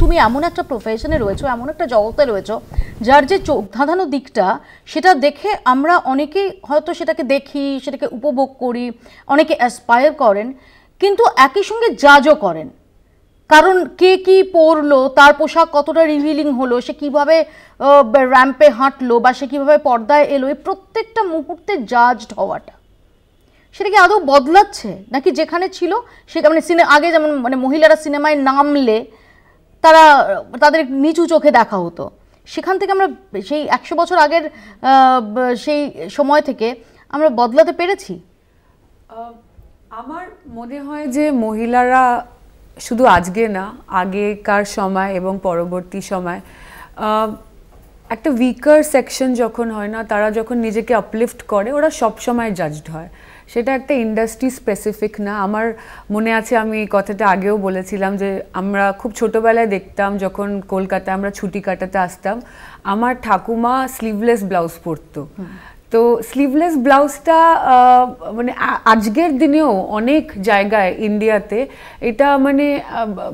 তুমি এমন একটা প্রফেশনে রয়েছো, এমন একটা জগতে রয়েছো যার যে চোখ ধাঁধানো দিকটা, সেটা দেখে আমরা অনেকেই হয়তো সেটাকে দেখি, সেটাকে উপভোগ করি, অনেকে অ্যাসপায়ার করেন, কিন্তু একই সঙ্গে জাজও করেন। কারণ কে কি পরলো, তার পোশাক কতটা রিভিলিং হলো, সে কিভাবে র্যাম্পে হাঁটলো, বা সে কিভাবে পর্দায় এলো, এই প্রত্যেকটা মুহূর্তে জাজড হওয়াটা, সেটা কি আদৌ বদলাচ্ছে নাকি যেখানে ছিল সেটা, মানে আগে যেমন মানে মহিলারা সিনেমায় নামলে তাদের নিচু চোখে দেখা হতো, সেখান থেকে আমরা সেই 100 বছর আগের সেই সময় থেকে আমরা বদলাতে পেরেছি? আমার মনে হয় যে মহিলারা শুধু আজকে না, আগেকার সময় এবং পরবর্তী সময় একটা উইকার সেকশন যখন হয় না, তারা যখন নিজেকে আপলিফট করে, ওরা সব সময় জাজড হয়। সেটা একটা ইন্ডাস্ট্রি স্পেসিফিক না। আমার মনে আছে, আমি এই কথাটা আগেও বলেছিলাম, যে আমরা খুব ছোটোবেলায় দেখতাম যখন কলকাতায় আমরা ছুটি কাটাতে আসতাম, আমার ঠাকুমা স্লিভলেস ব্লাউজ পরতো। তো স্লিভলেস ব্লাউজটা মানে আজকের দিনেও অনেক জায়গায় ইন্ডিয়াতে এটা মানে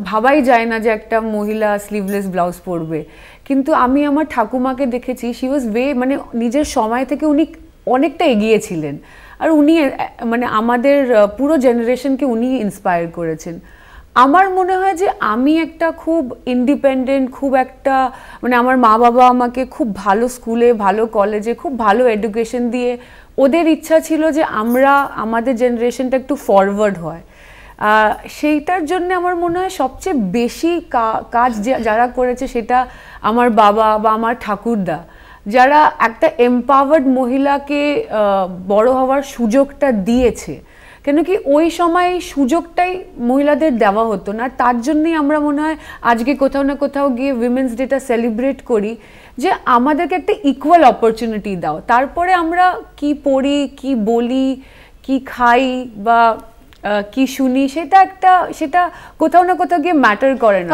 ভাবাই যায় না যে একটা মহিলা স্লিভলেস ব্লাউজ পরবে। কিন্তু আমি আমার ঠাকুমাকে দেখেছি, শি ওয়াজ মানে নিজের সময় থেকে উনি অনেকটা এগিয়েছিলেন, আর উনি মানে আমাদের পুরো জেনারেশনকে উনি ইন্সপায়ার করেছেন। আমার মনে হয় যে আমি একটা খুব ইন্ডিপেন্ডেন্ট, খুব একটা মানে আমার মা বাবা আমাকে খুব ভালো স্কুলে, ভালো কলেজে, খুব ভালো এডুকেশন দিয়ে, ওদের ইচ্ছা ছিল যে আমরা আমাদের জেনারেশনটা একটু ফরওয়ার্ড হয়। সেইটার জন্য আমার মনে হয় সবচেয়ে বেশি কাজ যারা করেছে সেটা আমার বাবা বা আমার ঠাকুরদা, যারা একটা এম্পাওয়ার্ড মহিলাকে বড় হওয়ার সুযোগটা দিয়েছে। কেন কি ওই সময় সুযোগটাই মহিলাদের দেওয়া হতো না, তার জন্যই আমরা মনে হয় আজকে কোথাও না কোথাও গিয়ে উইমেন্স ডেটা সেলিব্রেট করি, যে আমাদেরকে একটা ইকুয়াল অপরচুনিটি দাও, তারপরে আমরা কি পড়ি, কি বলি, কি খাই বা কি শুনি, সেটা কোথাও না কোথাও গিয়ে ম্যাটার করে না।